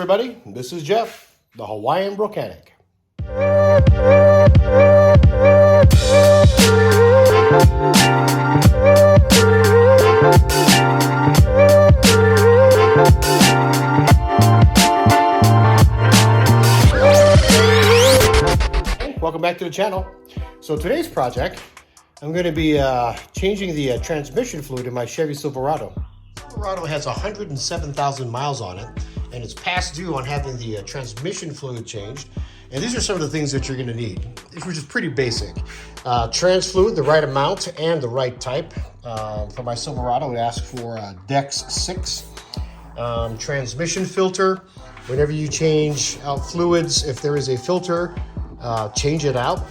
Everybody, this is Jeff, the Hawaiian Brokanic. Welcome back to the channel. So today's project, I'm going to be changing the transmission fluid in my Chevy Silverado. Silverado has 107,000 miles on it, and it's past due on having the transmission fluid changed. And these are some of the things that you're going to need, which is pretty basic. Trans fluid, the right amount and the right type. For my Silverado, it asks for Dex 6. Transmission filter, whenever you change out fluids, if there is a filter, change it out.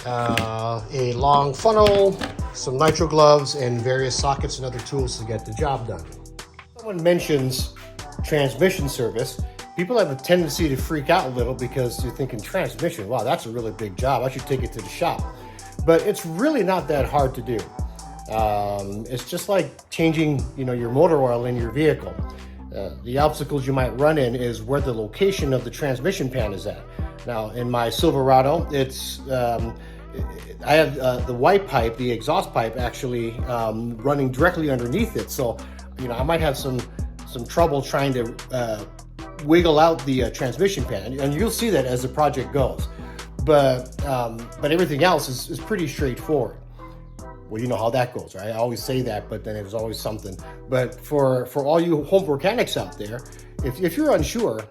A long funnel, some nitro gloves, and various sockets and other tools to get the job done. Someone mentions transmission service, people have a tendency to freak out a little because you're thinking transmission, wow, that's a really big job, I should take it to the shop. But it's really not that hard to do. It's just like changing, your motor oil in your vehicle. The obstacles you might run in is where the location of the transmission pan is at. Now, in my Silverado, it's I have the white pipe, the exhaust pipe, actually running directly underneath it. So, I might have some trouble trying to wiggle out the transmission pan, and you'll see that as the project goes. But everything else is pretty straightforward. Well, you know how that goes, right? I always say that, but then there's always something. But for all you home mechanics out there, if you're unsure,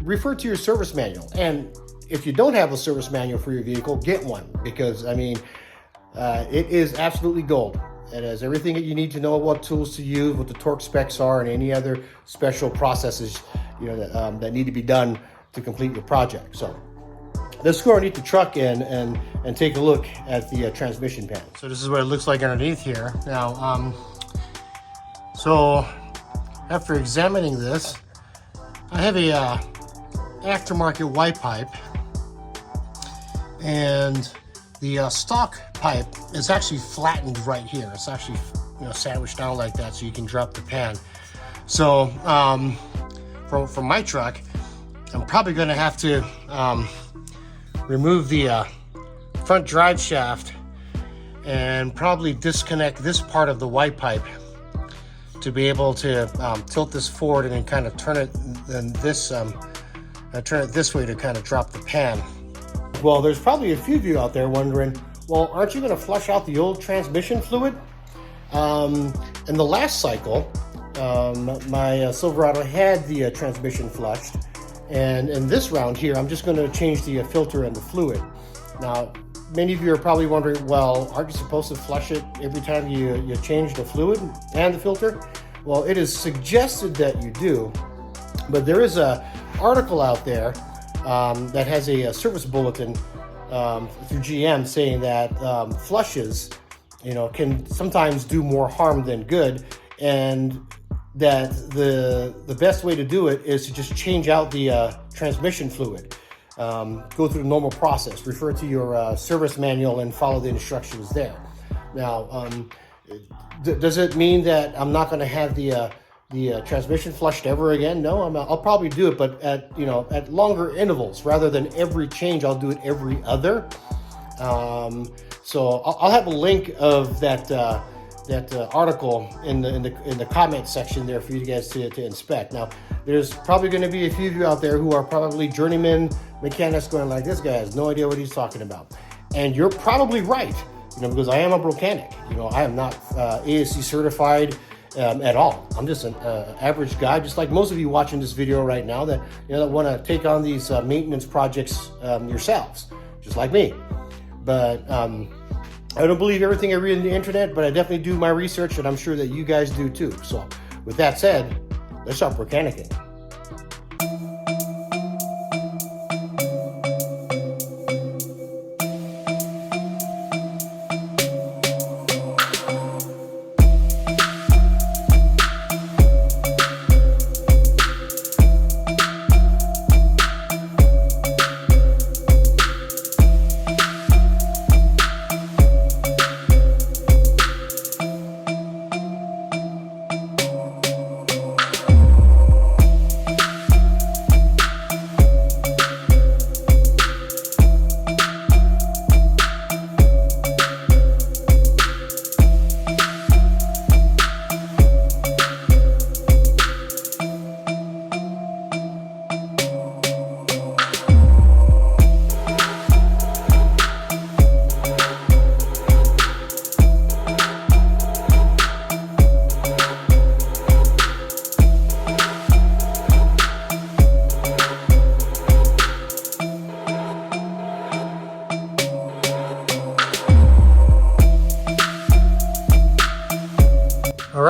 refer to your service manual. And if you don't have a service manual for your vehicle, get one, because it is absolutely gold. It has everything that you need to know what tools to use, what the torque specs are, and any other special processes that need to be done to complete your project. So let's go underneath the truck and take a look at the transmission pan. So this is what it looks like underneath here. Now, so after examining this, I have a aftermarket white pipe, and the stock pipe is actually flattened right here. It's actually sandwiched down like that so you can drop the pan. So for my truck, I'm probably going to have to remove the front drive shaft and probably disconnect this part of the white pipe to be able to tilt this forward and then kind of turn it this way to kind of drop the pan. Well, there's probably a few of you out there wondering, well, aren't you going to flush out the old transmission fluid? In the last cycle, my Silverado had the transmission flushed, and in this round here, I'm just going to change the filter and the fluid. Now, many of you are probably wondering, well, aren't you supposed to flush it every time you change the fluid and the filter? Well, it is suggested that you do, but there is an article out there that has a service bulletin through GM saying that flushes, can sometimes do more harm than good, and that the best way to do it is to just change out the transmission fluid. Go through the normal process, refer to your service manual and follow the instructions there. Now, does it mean that I'm not going to have the transmission flushed ever again? No, I'll probably do it, but at longer intervals rather than every change. I'll do it every other. So I'll have a link of that article in the comment section there for you guys to inspect. Now, there's probably going to be a few of you out there who are probably journeyman mechanics going like, this guy has no idea what he's talking about, and you're probably right. Because I am a brokanic. I am not ASC certified at all. I'm just an average guy, just like most of you watching this video right now that that want to take on these maintenance projects yourselves, just like me. But I don't believe everything I read on the internet, but I definitely do my research, and I'm sure that you guys do too. So with that said, let's start brokanicking.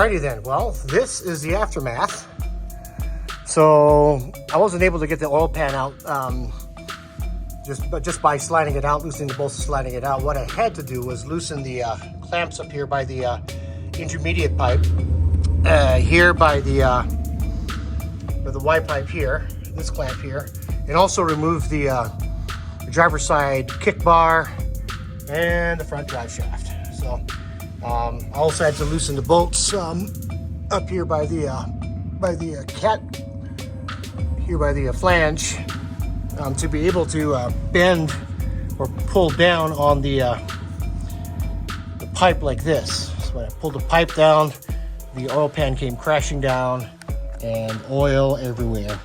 Alrighty then, well, this is the aftermath. So I wasn't able to get the oil pan out just by sliding it out, loosening the bolts and sliding it out. What I had to do was loosen the clamps up here by the intermediate pipe, here by the Y pipe here, this clamp here, and also remove the driver's side kick bar and the front drive shaft. So I also had to loosen the bolts up here by the flange to be able to bend or pull down on the pipe like this. So when I pulled the pipe down, the oil pan came crashing down and oil everywhere.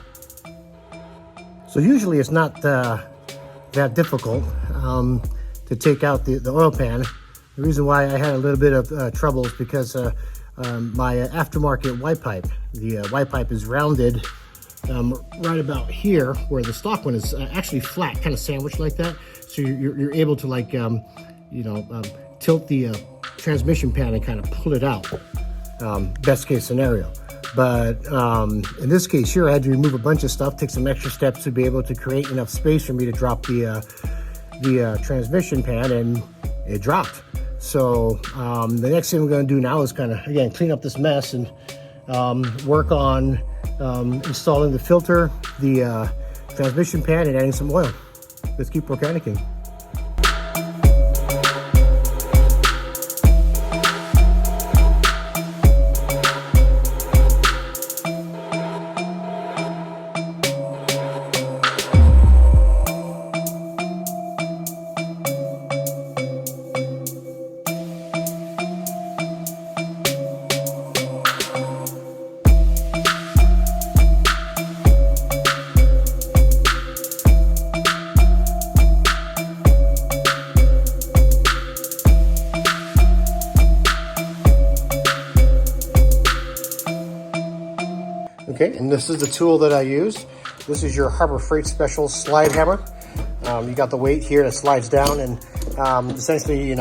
So usually it's not that difficult to take out the oil pan. The reason why I had a little bit of trouble is because my aftermarket Y pipe, the Y pipe is rounded right about here, where the stock one is actually flat, kind of sandwiched like that. So you're able to, like, tilt the transmission pan and kind of pull it out, best case scenario. But in this case here, I had to remove a bunch of stuff, take some extra steps to be able to create enough space for me to drop the transmission pan, and it dropped. So the next thing I'm going to do now is kind of, again, clean up this mess and work on installing the filter, the transmission pan, and adding some oil. Let's keep mechanicking. Okay, and this is the tool that I use. This is your Harbor Freight Special slide hammer. You got the weight here that slides down, and essentially,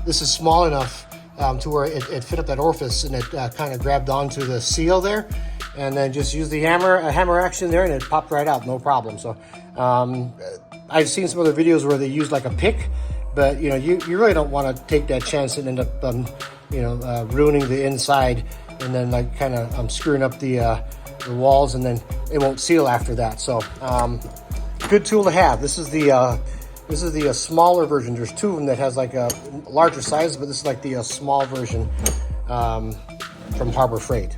this is small enough to where it fit up that orifice, and it kind of grabbed onto the seal there, and then just use the hammer action there, and it popped right out, no problem. So I've seen some other videos where they use like a pick, but you really don't want to take that chance and end up ruining the inside, and then like kind of screwing up the walls, and then it won't seal after that. So good tool to have. This is the smaller version. There's two of them that has like a larger size, but this is like the small version from Harbor Freight.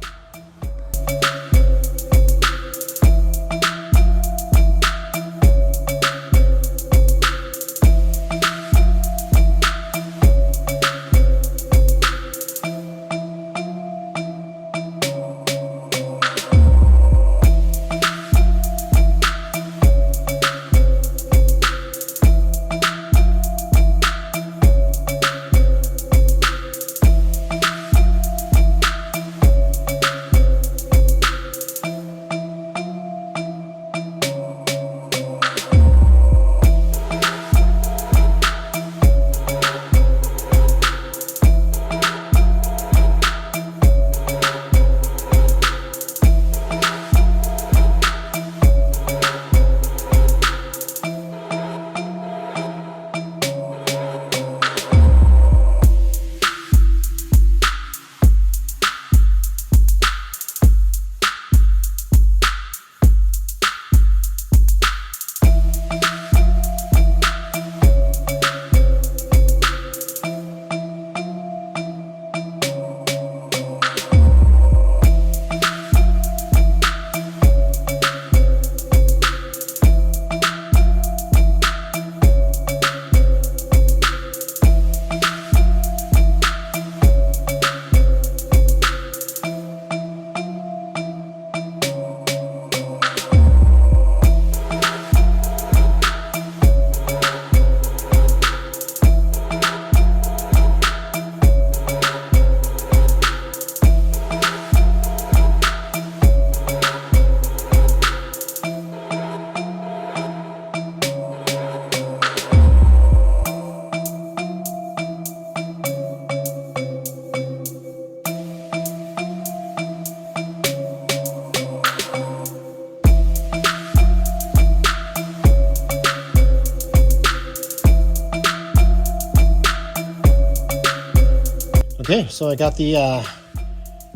Okay, so I got the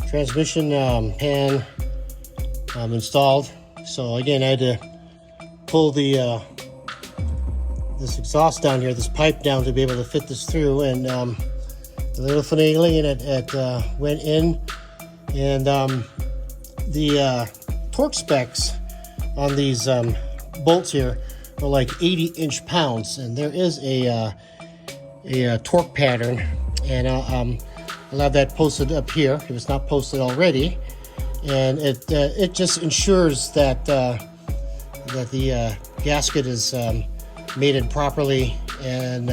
transmission pan installed. So again, I had to pull the this exhaust down here, this pipe down, to be able to fit this through, and the little finagling, and it went in, and the torque specs on these bolts here are like 80 inch-pounds, and there is a torque pattern, and I'll have that posted up here if it's not posted already, and it just ensures that that the gasket is mated properly, and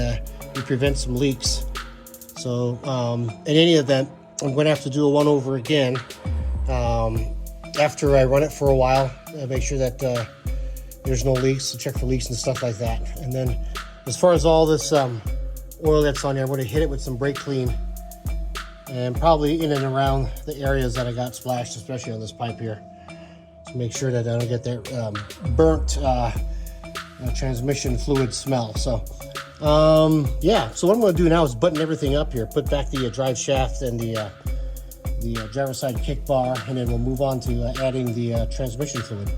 we prevent some leaks. So in any event, I'm going to have to do a one over again after I run it for a while, make sure that there's no leaks, to check for leaks and stuff like that. And then as far as all this oil that's on there, I'm going to hit it with some brake clean, and probably in and around the areas that I got splashed, especially on this pipe here, to make sure that I don't get that burnt transmission fluid smell. So yeah, so what I'm going to do now is button everything up here, put back the drive shaft and the driver's side kick bar, and then we'll move on to adding the transmission fluid.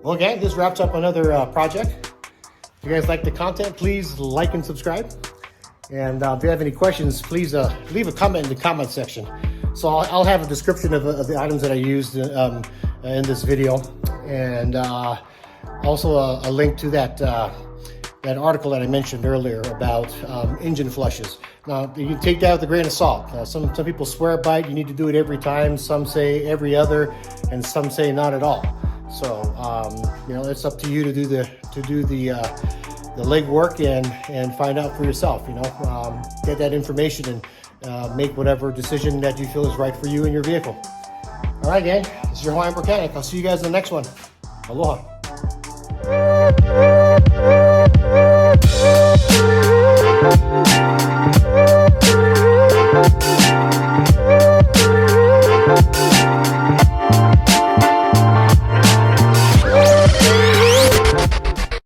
Well, gang, this wraps up another project. If you guys like the content, please like and subscribe. And if you have any questions, please leave a comment in the comment section. So I'll have a description of the items that I used in this video, and also a link to that article that I mentioned earlier about engine flushes. Now, you can take that with a grain of salt. Some people swear by it. You need to do it every time. Some say every other, and some say not at all. So you know, it's up to you to do the legwork and find out for yourself. You know, get that information and make whatever decision that you feel is right for you and your vehicle. All right, gang, this is your Hawaiian Mechanic. I'll see you guys in the next one. Aloha.